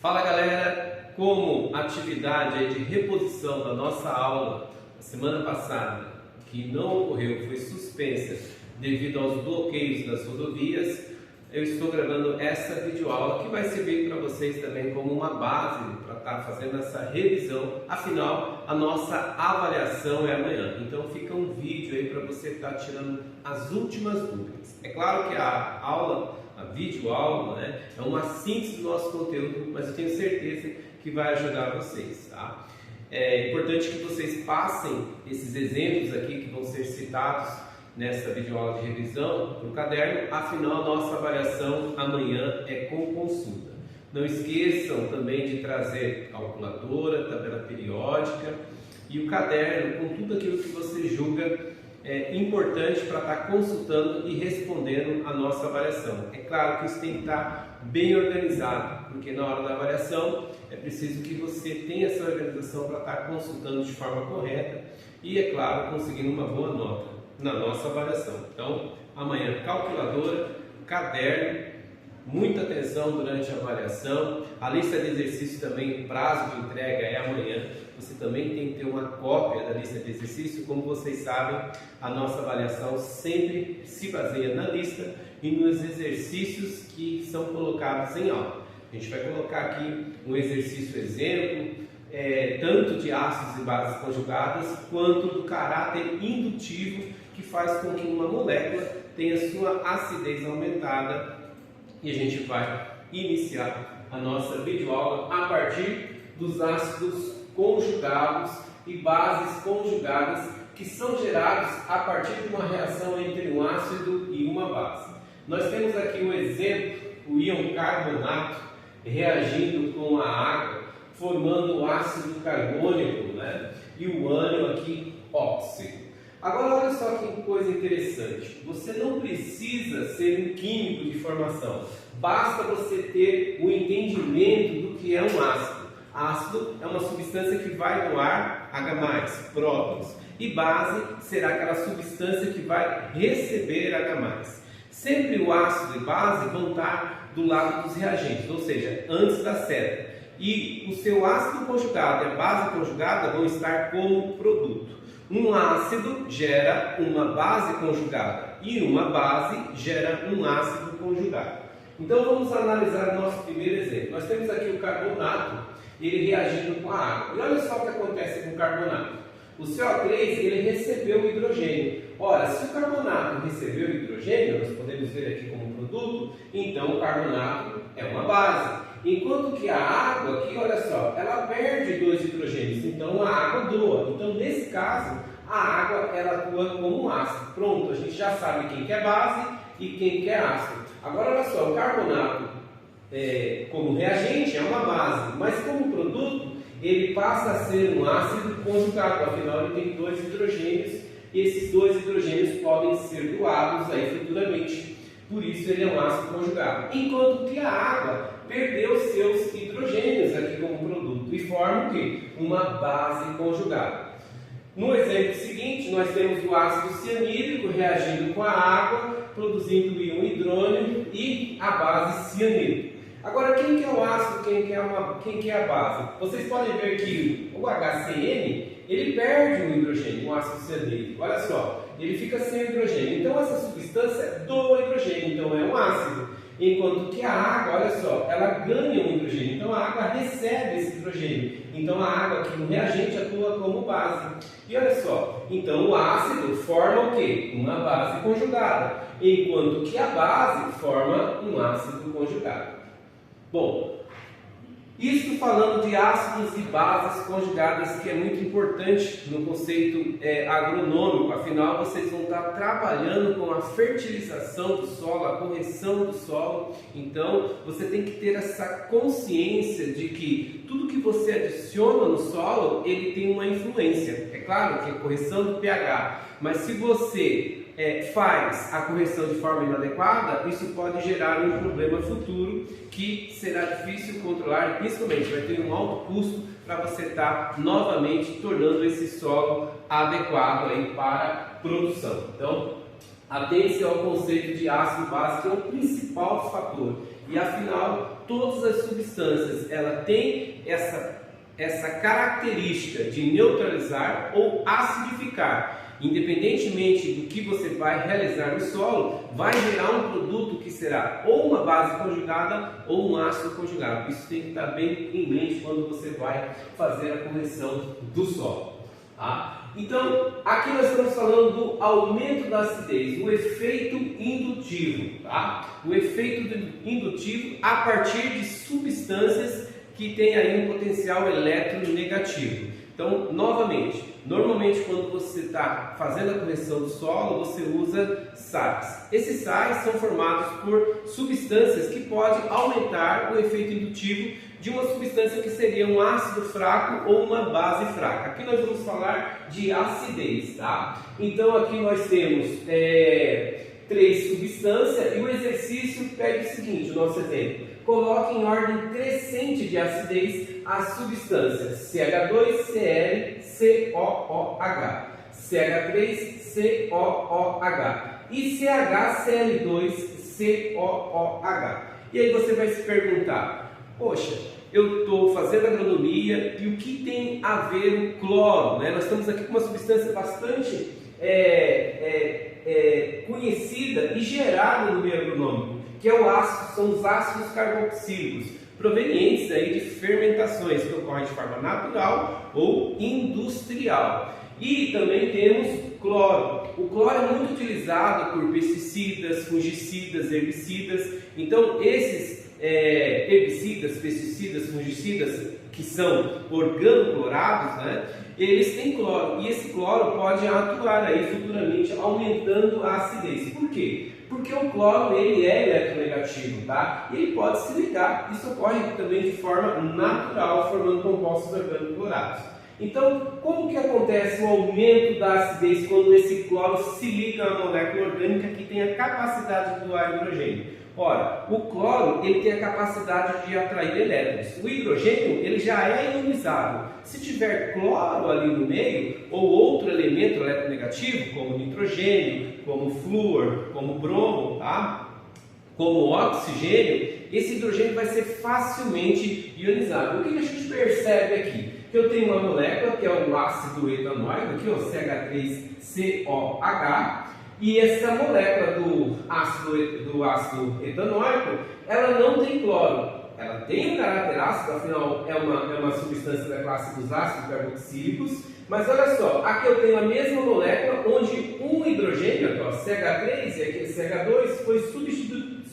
Fala galera, como atividade de reposição da nossa aula da semana passada, que não ocorreu, foi suspensa devido aos bloqueios das rodovias, eu estou gravando essa videoaula que vai servir para vocês também como uma base para estar fazendo essa revisão. Afinal, a nossa avaliação é amanhã, então fica um vídeo aí para você estar tirando as últimas dúvidas. É claro que a videoaula, né, é uma síntese do nosso conteúdo, mas eu tenho certeza que vai ajudar vocês, tá? É importante que vocês passem esses exemplos aqui que vão ser citados nessa videoaula de revisão para o caderno, afinal a nossa avaliação amanhã é com consulta. Não esqueçam também de trazer calculadora, tabela periódica e o caderno com tudo aquilo que você julga importante para estar consultando e respondendo a nossa avaliação. É claro que isso tem que estar bem organizado, porque na hora da avaliação é preciso que você tenha essa organização para estar consultando de forma correta e, é claro, conseguindo uma boa nota na nossa avaliação. Então, amanhã, calculadora, caderno, muita atenção durante a avaliação. A lista de exercícios também, o prazo de entrega é amanhã. Você também tem que ter uma cópia da lista de exercícios. Como vocês sabem, a nossa avaliação sempre se baseia na lista e nos exercícios que são colocados em aula. A gente vai colocar aqui um exercício exemplo, tanto de ácidos e bases conjugadas, quanto do caráter indutivo, que faz com que uma molécula tenha sua acidez aumentada. E a gente vai iniciar a nossa videoaula a partir dos ácidos conjugados e bases conjugadas que são gerados a partir de uma reação entre um ácido e uma base. Nós temos aqui um exemplo, o íon carbonato reagindo com a água, formando o ácido carbônico, né? E o ânion aqui, óxido. Agora olha só que coisa interessante, você não precisa ser um químico de formação, basta você ter o entendimento do que é um ácido. Ácido é uma substância que vai no ar, H+, prótons, e base será aquela substância que vai receber H+. Sempre o ácido e base vão estar do lado dos reagentes, ou seja, antes da seta. E o seu ácido conjugado e a base conjugada vão estar como produto. Um ácido gera uma base conjugada e uma base gera um ácido conjugado. Então vamos analisar o nosso primeiro exemplo. Nós temos aqui o carbonato, ele reagindo com a água. E olha só o que acontece com o carbonato. O CO3 ele recebeu o hidrogênio. Ora, se o carbonato recebeu o hidrogênio, nós podemos ver aqui como produto, então o carbonato é uma base. Enquanto que a água aqui, olha só, ela perde 2 hidrogênios, então a água doa. Então nesse caso, a água ela atua como um ácido. Pronto, a gente já sabe quem que é base e quem que é ácido. Agora olha só, o carbonato como reagente é uma base, mas como produto ele passa a ser um ácido conjugado, afinal ele tem 2 hidrogênios e esses 2 hidrogênios podem ser doados aí futuramente. Por isso ele é um ácido conjugado. Enquanto que a água perdeu seus hidrogênios aqui como produto e forma o quê? Uma base conjugada. No exemplo seguinte, nós temos o ácido cianídrico reagindo com a água, produzindo o íon hidrônio e a base cianídrica. Agora, quem que é o ácido, quem que é a base? Vocês podem ver que o HCN, ele perde um hidrogênio, um ácido cianídrico. Olha só, ele fica sem hidrogênio. Então, essa substância doa hidrogênio, então é um ácido. Enquanto que a água, olha só, ela ganha um hidrogênio. Então, a água recebe esse hidrogênio. Então, a água aqui no reagente atua como base. E olha só, então o ácido forma o quê? Uma base conjugada. Enquanto que a base forma um ácido conjugado. Bom, isso falando de ácidos e bases conjugadas, que é muito importante no conceito agronômico, afinal vocês vão estar trabalhando com a fertilização do solo, a correção do solo, então você tem que ter essa consciência de que tudo que você adiciona no solo, ele tem uma influência. É claro que é correção do pH, mas se você faz a correção de forma inadequada, isso pode gerar um problema futuro que será difícil controlar e principalmente vai ter um alto custo para você estar novamente tornando esse solo adequado aí para produção. Então, atente-se ao conceito de ácido base, que é o principal fator. E afinal, todas as substâncias ela tem essa característica de neutralizar ou acidificar. Independentemente do que você vai realizar no solo, vai gerar um produto que será ou uma base conjugada ou um ácido conjugado. Isso tem que estar bem em mente quando você vai fazer a correção do solo. Tá? Então, aqui nós estamos falando do aumento da acidez, o efeito indutivo. Tá? O efeito indutivo a partir de substâncias que têm aí um potencial eletronegativo. Então, novamente, normalmente quando você está fazendo a correção do solo, você usa sais. Esses sais são formados por substâncias que podem aumentar o efeito indutivo de uma substância que seria um ácido fraco ou uma base fraca. Aqui nós vamos falar de acidez, tá? Então aqui nós temos 3 substâncias e o exercício pede o seguinte, o nosso exemplo. Coloque em ordem crescente de acidez as substâncias CH2, Cl, COOH, CH3, COOH e CHCl2, COOH. E aí você vai se perguntar, poxa, eu estou fazendo agronomia e o que tem a ver o cloro? Né? Nós estamos aqui com uma substância bastante conhecida e gerada no meio agronômico, que é o ácido, são os ácidos carboxílicos, provenientes aí de fermentações que ocorrem de forma natural ou industrial. E também temos cloro. O cloro é muito utilizado por pesticidas, fungicidas, herbicidas. Então esses herbicidas, pesticidas, fungicidas que são organoclorados, né, eles têm cloro, e esse cloro pode atuar aí futuramente aumentando a acidez. Por quê? Porque o cloro ele é eletronegativo, tá? E ele pode se ligar. Isso ocorre também de forma natural, formando compostos organoclorados. Então, como que acontece o aumento da acidez quando esse cloro se liga a uma molécula orgânica que tem a capacidade de doar hidrogênio? Ora, o cloro ele tem a capacidade de atrair elétrons. O hidrogênio ele já é ionizado. Se tiver cloro ali no meio ou outro elemento eletronegativo, como nitrogênio, como flúor, como bromo, tá? Como oxigênio, esse hidrogênio vai ser facilmente ionizado. O que a gente percebe aqui? Que eu tenho uma molécula que é o ácido etanóico, aqui, o CH3COH. E essa molécula do ácido etanóico, ela não tem cloro. Ela tem um caráter ácido, afinal é uma substância da classe dos ácidos carboxílicos. Mas olha só, aqui eu tenho a mesma molécula onde um hidrogênio, aqui, ó, CH3 e aqui CH2, foi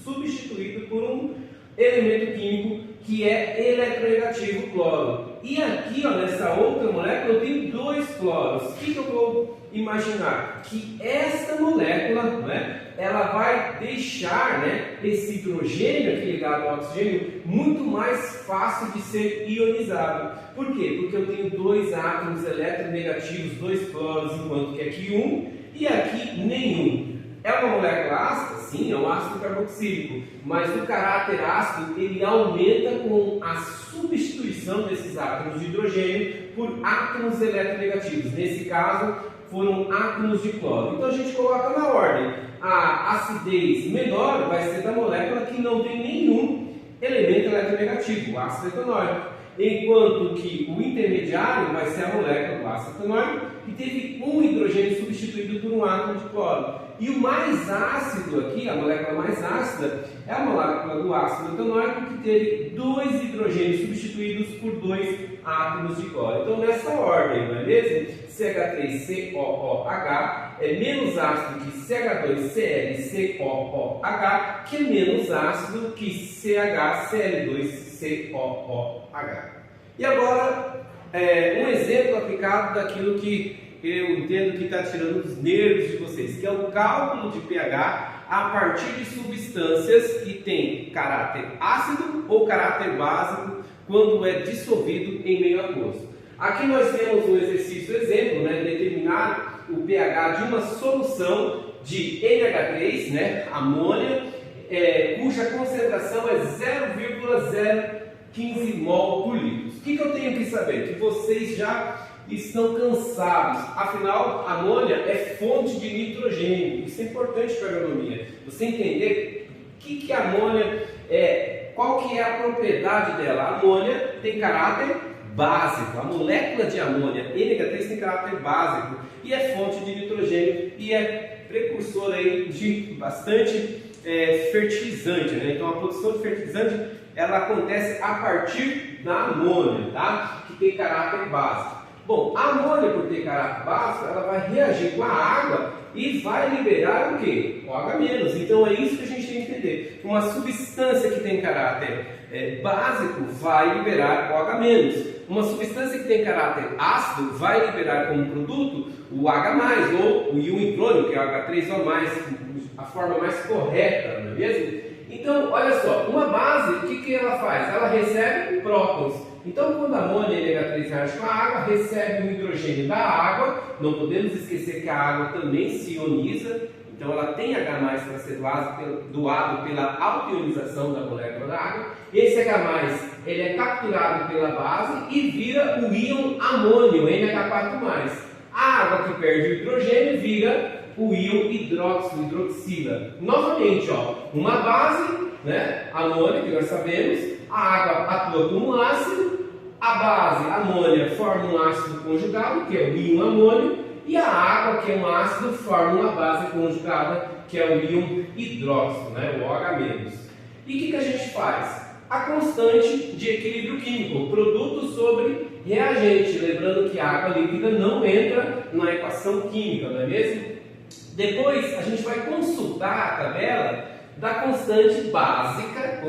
substituído por um elemento químico que é eletronegativo, cloro. E aqui, ó, nessa outra molécula, eu tenho 2 cloros. O que eu vou imaginar? Que esta molécula, né, ela vai deixar, né, esse hidrogênio aqui ligado ao oxigênio muito mais fácil de ser ionizado. Por quê? Porque eu tenho 2 átomos eletronegativos, 2 cloros, enquanto que aqui um e aqui nenhum. É uma molécula ácida? Sim, é um ácido carboxílico, mas o caráter ácido ele aumenta com a substituição desses átomos de hidrogênio por átomos eletronegativos. Nesse caso, foram átomos de cloro. Então a gente coloca na ordem. A acidez menor vai ser da molécula que não tem nenhum elemento eletronegativo, o ácido etanóico. Enquanto que o intermediário vai ser a molécula do ácido etanóico que teve um hidrogênio substituído por um átomo de cloro. E o mais ácido aqui, a molécula mais ácida, é a molécula do ácido etanóico que teve 2 hidrogênios substituídos por 2 átomos de cloro. Então nessa ordem, não é mesmo? CH3COOH é menos ácido que CH2ClCOOH, que é menos ácido que CHCl2COOH. E agora, um exemplo aplicado daquilo que eu entendo que está tirando os nervos de vocês, que é o cálculo de pH a partir de substâncias que têm caráter ácido ou caráter básico quando é dissolvido em meio aquoso. Aqui nós temos um exercício exemplo, né, determinar o pH de uma solução de NH3, né, amônia, cuja concentração é 0,015 mol por litro. O que eu tenho que saber? Que vocês já estão cansados. Afinal, a amônia é fonte de nitrogênio. Isso é importante para a agronomia. Você entender o que a amônia é, qual que é a propriedade dela. A amônia tem caráter básico. A molécula de amônia, NH3, tem caráter básico e é fonte de nitrogênio e é precursor aí de bastante fertilizante, né? Então a produção de fertilizante ela acontece a partir da amônia, tá? Que tem caráter básico. Bom, a amônia, por ter caráter básico, ela vai reagir com a água e vai liberar o quê? OH-. Então é isso que a gente tem que entender. Uma substância que tem caráter básico vai liberar OH-. Uma substância que tem caráter ácido vai liberar como produto o H+, ou o íon hidrônio, que é o H3O+, a forma mais correta, não é mesmo? Então, olha só, uma base, o que ela faz? Ela recebe prótons. Então, quando a amônia NH3 reage com a água, recebe o hidrogênio da água. Não podemos esquecer que a água também se ioniza. Então, ela tem H+ para ser doado pela autoionização da molécula da água. Esse H+, ele é capturado pela base e vira o íon amônio, NH4+. A água que perde o hidrogênio vira o íon hidróxido, hidroxila. Novamente, ó, uma base, né, amônia, que nós sabemos, a água atua como um ácido, a base, amônia, forma um ácido conjugado, que é o íon amônio, e a água, que é um ácido, forma uma base conjugada, que é o íon hidróxido, né, o OH-. E o que a gente faz? A constante de equilíbrio químico, produto sobre reagente. Lembrando que a água líquida não entra na equação química, não é mesmo? Depois a gente vai consultar a tabela da constante básica,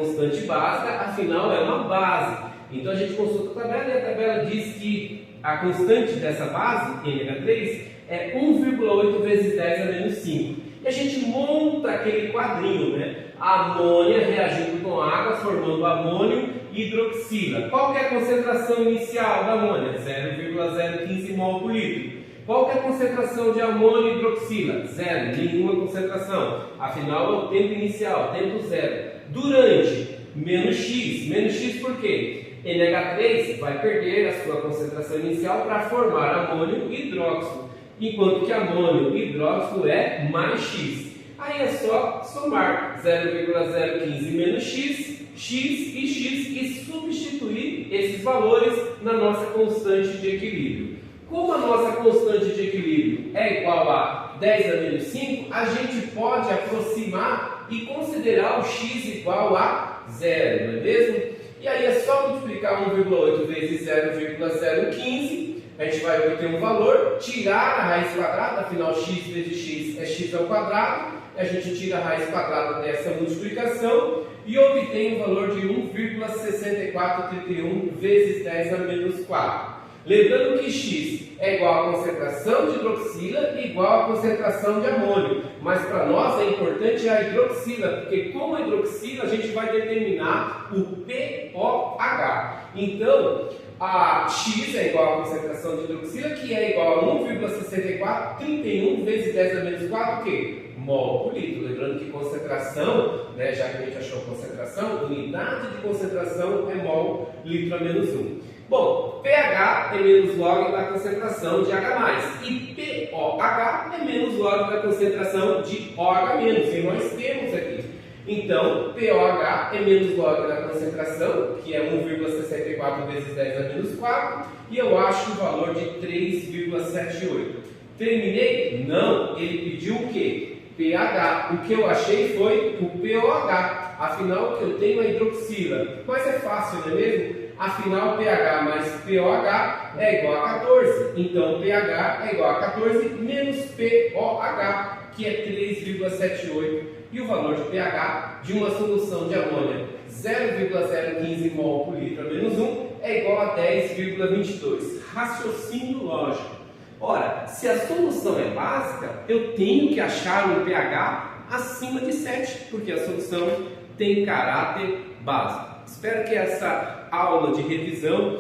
afinal é uma base. Então a gente consulta a tabela e a tabela diz que a constante dessa base, NH3, é 1,8 vezes 10 a menos 5. E a gente monta aquele quadrinho, né? A amônia reagindo com água, formando amônio e hidroxila. Qual que é a concentração inicial da amônia? 0,015 mol por litro. Qual que é a concentração de amônio e hidroxila? Zero, nenhuma concentração. Afinal, é o tempo inicial, tempo zero. Durante, menos x por quê? NH3 vai perder a sua concentração inicial para formar amônio e hidróxido, enquanto que amônio e hidróxido é mais x. Aí é só somar 0,015 menos x e substituir esses valores na nossa constante de equilíbrio. Como a nossa constante de equilíbrio é igual a 10 a menos 5, a gente pode aproximar e considerar o x igual a zero, não é mesmo? E aí é só multiplicar 1,8 vezes 0,015, a gente vai obter um valor, tirar a raiz quadrada, afinal x vezes x é x ao quadrado, a gente tira a raiz quadrada dessa multiplicação e obtém um valor de 1,6431 vezes 10 a menos 4. Lembrando que x é igual à concentração de hidroxila e igual à concentração de amônio. Mas para nós é importante a hidroxila, porque com a hidroxila a gente vai determinar o pOH. Então, a x é igual à concentração de hidroxila, que é igual a 1,6431 vezes 10 a menos 4, o quê? Mol por litro. Lembrando que concentração, né, já que a gente achou concentração, unidade de concentração é mol litro a menos 1. Bom, pH é menos log da concentração de H+, e pOH é menos log da concentração de OH-, e nós temos aqui. Então, pOH é menos log da concentração, que é 1,64 vezes 10 a menos 4, e eu acho o valor de 3,78. Terminei? Não, ele pediu o quê? pH. O que eu achei foi o pOH, afinal que eu tenho a hidroxila. Mas é fácil, não é mesmo? Afinal, pH mais pOH é igual a 14. Então, pH é igual a 14 menos pOH, que é 3,78. E o valor de pH de uma solução de amônia 0,015 mol por litro a menos 1 é igual a 10,22. Raciocínio lógico. Ora, se a solução é básica, eu tenho que achar um pH acima de 7, porque a solução tem caráter básico. Espero que essa aula de revisão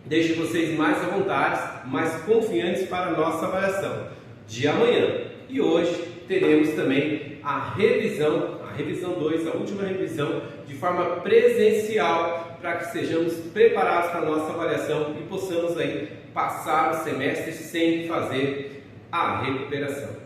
deixe vocês mais à vontade, mais confiantes para a nossa avaliação de amanhã. E hoje teremos também a revisão 2, a última revisão, de forma presencial, para que sejamos preparados para a nossa avaliação e possamos aí passar o semestre sem fazer a recuperação.